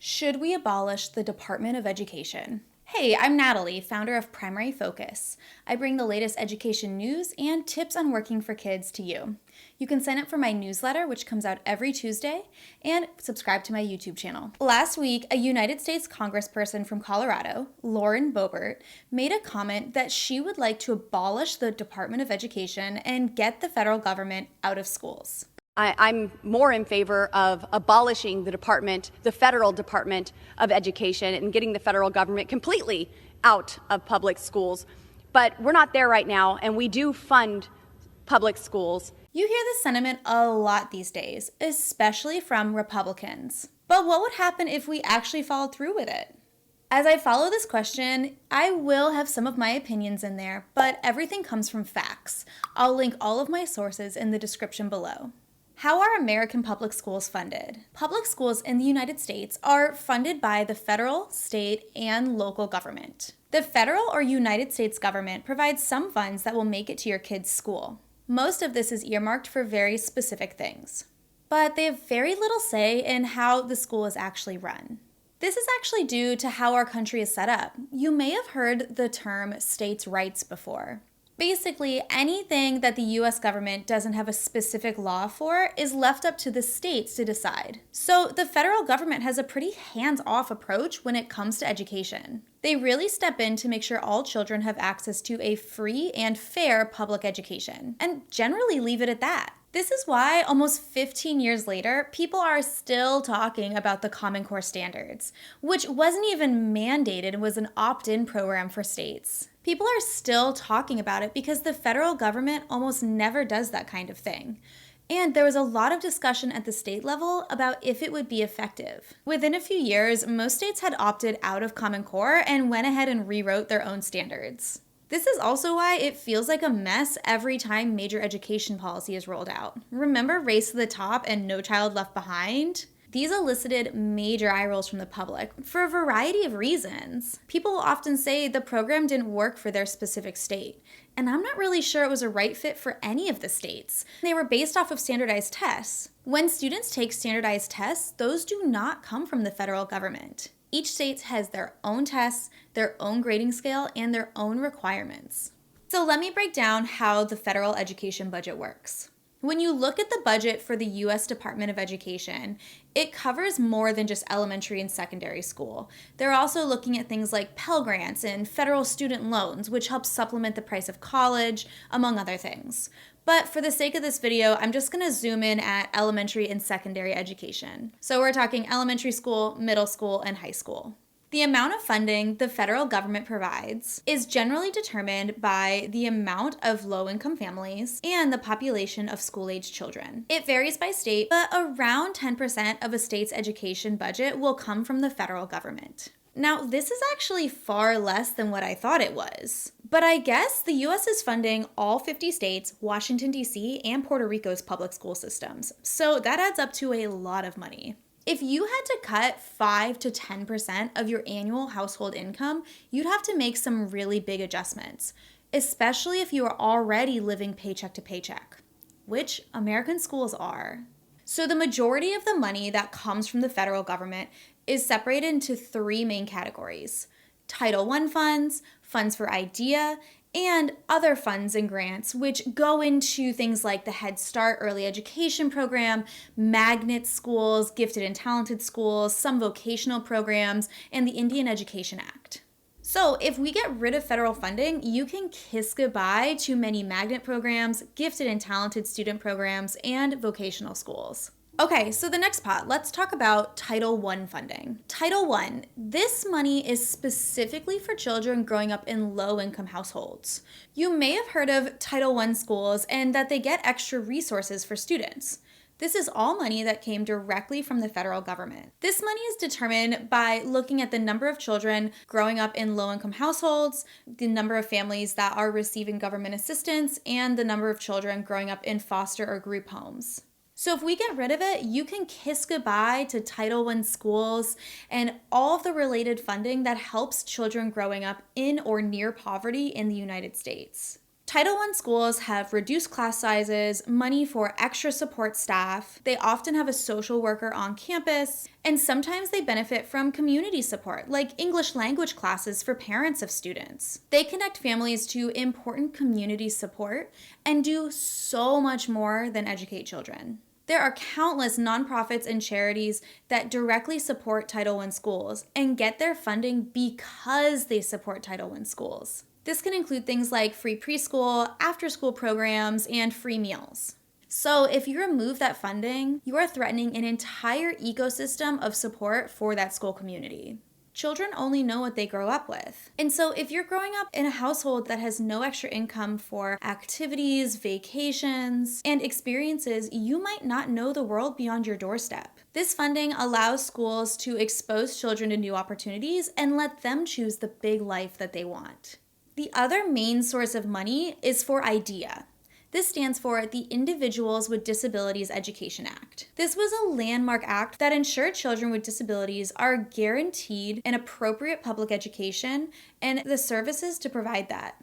Should we abolish the Department of Education? Hey, I'm Natalie, founder of Primary Focus. I bring the latest education news and tips on working for kids to you. You can sign up for my newsletter, which comes out every Tuesday, and subscribe to my YouTube channel. Last week, a United States congressperson from Colorado, Boebert, made a comment that she would like to abolish the Department of Education and get the federal government out of schools. I'm more in favor of abolishing the federal Department of Education and getting the federal government completely out of public schools. But we're not there right now, and we do fund public schools. You hear this sentiment a lot these days, especially from Republicans. But what would happen if we actually followed through with it? As I follow this question, I will have some of my opinions in there, but everything comes from facts. I'll link all of my sources in the description below. How are American public schools funded? Public schools in the United States are funded by the federal, state, and local government. The federal or United States government provides some funds that will make it to your kid's school. Most of this is earmarked for very specific things. But they have very little say in how the school is actually run. This is actually due to how our country is set up. You may have heard the term states' rights before. Basically, anything that the US government doesn't have a specific law for is left up to the states to decide. So the federal government has a pretty hands-off approach when it comes to education. They really step in to make sure all children have access to a free and fair public education, and generally leave it at that. This is why almost 15 years later, people are still talking about the Common Core standards, which wasn't even mandated and was an opt-in program for states. People are still talking about it because the federal government almost never does that kind of thing. And there was a lot of discussion at the state level about if it would be effective. Within a few years, most states had opted out of Common Core and went ahead and rewrote their own standards. This is also why it feels like a mess every time major education policy is rolled out. Remember Race to the Top and No Child Left Behind? These elicited major eye rolls from the public for a variety of reasons. People will often say the program didn't work for their specific state, and I'm not really sure it was a right fit for any of the states. They were based off of standardized tests. When students take standardized tests, those do not come from the federal government. Each state has their own tests, their own grading scale, and their own requirements. So let me break down how the federal education budget works. When you look at the budget for the US Department of Education, it covers more than just elementary and secondary school. They're also looking at things like Pell Grants and federal student loans, which help supplement the price of college, among other things. But for the sake of this video, I'm just gonna zoom in at elementary and secondary education. So we're talking elementary school, middle school, and high school. The amount of funding the federal government provides is generally determined by the amount of low-income families and the population of school-age children. It varies by state, but around 10% of a state's education budget will come from the federal government. Now, this is actually far less than what I thought it was. But I guess the US is funding all 50 states, Washington, D.C., and Puerto Rico's public school systems. So that adds up to a lot of money. If you had to cut 5 to 10% of your annual household income, you'd have to make some really big adjustments, especially if you are already living paycheck to paycheck, which American schools are. So the majority of the money that comes from the federal government is separated into 3 main categories: Title I funds, funds for IDEA, and other funds and grants, which go into things like the Head Start early education program, magnet schools, gifted and talented schools, some vocational programs, and the Indian Education Act. So if we get rid of federal funding, you can kiss goodbye to many magnet programs, gifted and talented student programs, and vocational schools. Okay, so the next part, let's talk about Title I funding. Title I, this money is specifically for children growing up in low-income households. You may have heard of Title I schools and that they get extra resources for students. This is all money that came directly from the federal government. This money is determined by looking at the number of children growing up in low-income households, the number of families that are receiving government assistance, and the number of children growing up in foster or group homes. So if we get rid of it, you can kiss goodbye to Title I schools and all of the related funding that helps children growing up in or near poverty in the United States. Title I schools have reduced class sizes, money for extra support staff, they often have a social worker on campus, and sometimes they benefit from community support, like English language classes for parents of students. They connect families to important community support and do so much more than educate children. There are countless nonprofits and charities that directly support Title I schools and get their funding because they support Title I schools. This can include things like free preschool, after-school programs, and free meals. So if you remove that funding, you are threatening an entire ecosystem of support for that school community. Children only know what they grow up with. And so if you're growing up in a household that has no extra income for activities, vacations, and experiences, you might not know the world beyond your doorstep. This funding allows schools to expose children to new opportunities and let them choose the big life that they want. The other main source of money is for IDEA. This stands for the Individuals with Disabilities Education Act. This was a landmark act that ensured children with disabilities are guaranteed an appropriate public education and the services to provide that.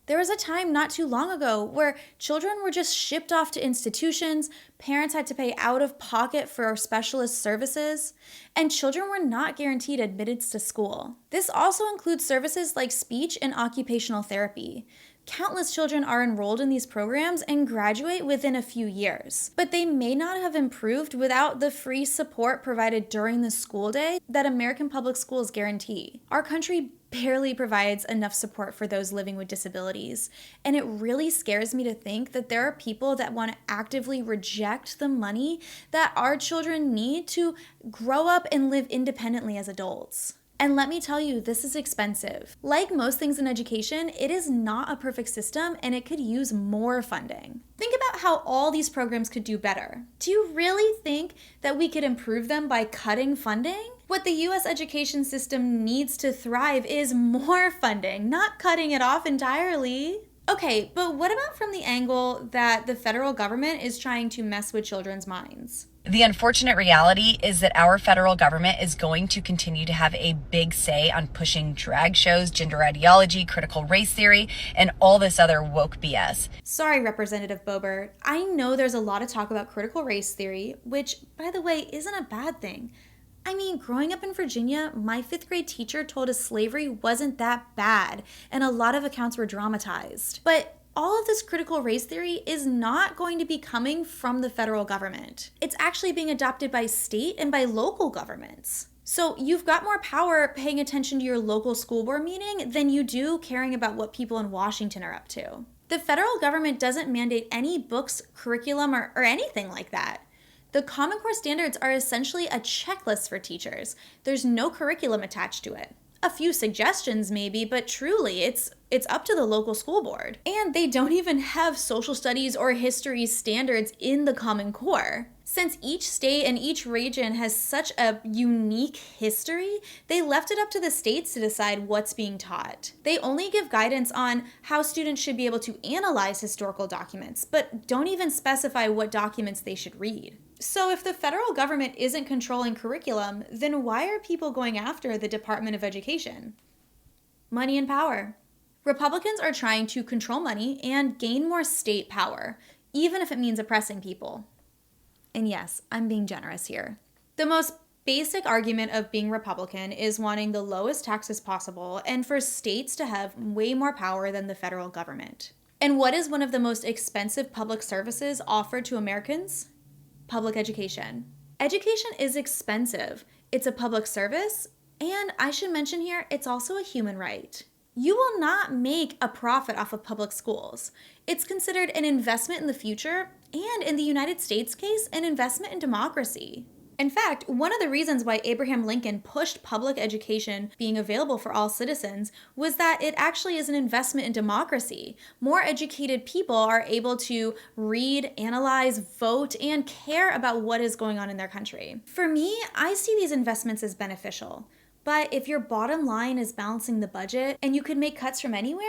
There was a time not too long ago where children were just shipped off to institutions, parents had to pay out of pocket for specialist services, and children were not guaranteed admittance to school. This also includes services like speech and occupational therapy. Countless children are enrolled in these programs and graduate within a few years, but they may not have improved without the free support provided during the school day that American public schools guarantee. Our country barely provides enough support for those living with disabilities, and it really scares me to think that there are people that want to actively reject the money that our children need to grow up and live independently as adults. And let me tell you, this is expensive. Like most things in education, it is not a perfect system and it could use more funding. Think about how all these programs could do better. Do you really think that we could improve them by cutting funding? What the US education system needs to thrive is more funding, not cutting it off entirely. Okay, but what about from the angle that the federal government is trying to mess with children's minds? The unfortunate reality is that our federal government is going to continue to have a big say on pushing drag shows, gender ideology, critical race theory, and all this other woke BS. Sorry, Representative Boebert. I know there's a lot of talk about critical race theory, which, by the way, isn't a bad thing. I mean, growing up in Virginia, my 5th grade teacher told us slavery wasn't that bad, and a lot of accounts were dramatized. But all of this critical race theory is not going to be coming from the federal government. It's actually being adopted by state and by local governments. So you've got more power paying attention to your local school board meeting than you do caring about what people in Washington are up to. The federal government doesn't mandate any books, curriculum, or anything like that. The Common Core standards are essentially a checklist for teachers. There's no curriculum attached to it. A few suggestions maybe, but truly it's up to the local school board. And they don't even have social studies or history standards in the Common Core. Since each state and each region has such a unique history, they left it up to the states to decide what's being taught. They only give guidance on how students should be able to analyze historical documents, but don't even specify what documents they should read. So if the federal government isn't controlling curriculum, then why are people going after the Department of Education? Money and power. Republicans are trying to control money and gain more state power, even if it means oppressing people. And yes, I'm being generous here. The most basic argument of being Republican is wanting the lowest taxes possible and for states to have way more power than the federal government. And what is one of the most expensive public services offered to Americans? Public education. Education is expensive. It's a public service, and I should mention here, it's also a human right. You will not make a profit off of public schools. It's considered an investment in the future, and in the United States case, an investment in democracy. In fact, one of the reasons why Abraham Lincoln pushed public education being available for all citizens was that it actually is an investment in democracy. More educated people are able to read, analyze, vote, and care about what is going on in their country. For me, I see these investments as beneficial. But if your bottom line is balancing the budget and you could make cuts from anywhere,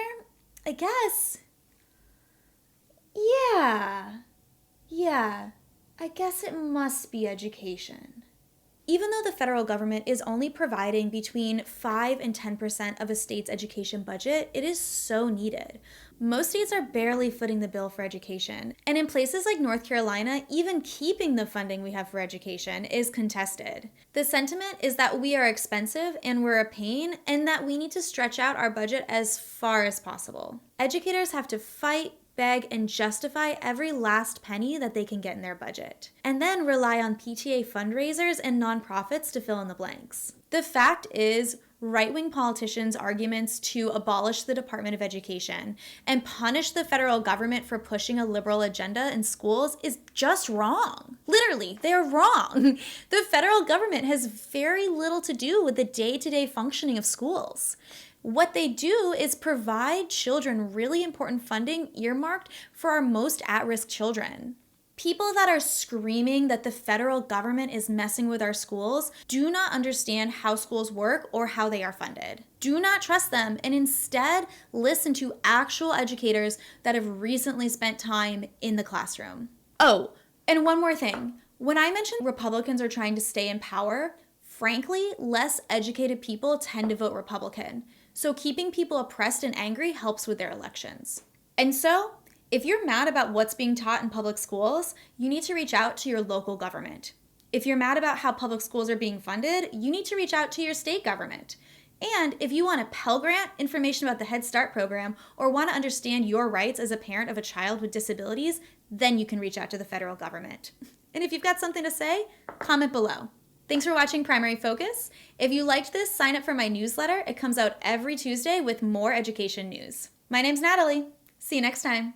I guess, yeah, I guess it must be education. Even though the federal government is only providing between 5 and 10% of a state's education budget, it is so needed. Most states are barely footing the bill for education, and in places like North Carolina, even keeping the funding we have for education is contested. The sentiment is that we are expensive and we're a pain, and that we need to stretch out our budget as far as possible. Educators have to fight, beg, and justify every last penny that they can get in their budget, and then rely on PTA fundraisers and nonprofits to fill in the blanks. The fact is, right-wing politicians' arguments to abolish the Department of Education and punish the federal government for pushing a liberal agenda in schools is just wrong. Literally, they're wrong. The federal government has very little to do with the day-to-day functioning of schools. What they do is provide children really important funding earmarked for our most at-risk children. People that are screaming that the federal government is messing with our schools do not understand how schools work or how they are funded. Do not trust them, and instead listen to actual educators that have recently spent time in the classroom. Oh, and one more thing. When I mentioned Republicans are trying to stay in power, frankly, less educated people tend to vote Republican. So keeping people oppressed and angry helps with their elections. And so, if you're mad about what's being taught in public schools, you need to reach out to your local government. If you're mad about how public schools are being funded, you need to reach out to your state government. And if you want a Pell Grant, information about the Head Start program, or want to understand your rights as a parent of a child with disabilities, then you can reach out to the federal government. And if you've got something to say, comment below. Thanks for watching Primary Focus. If you liked this, sign up for my newsletter. It comes out every Tuesday with more education news. My name's Natalie. See you next time.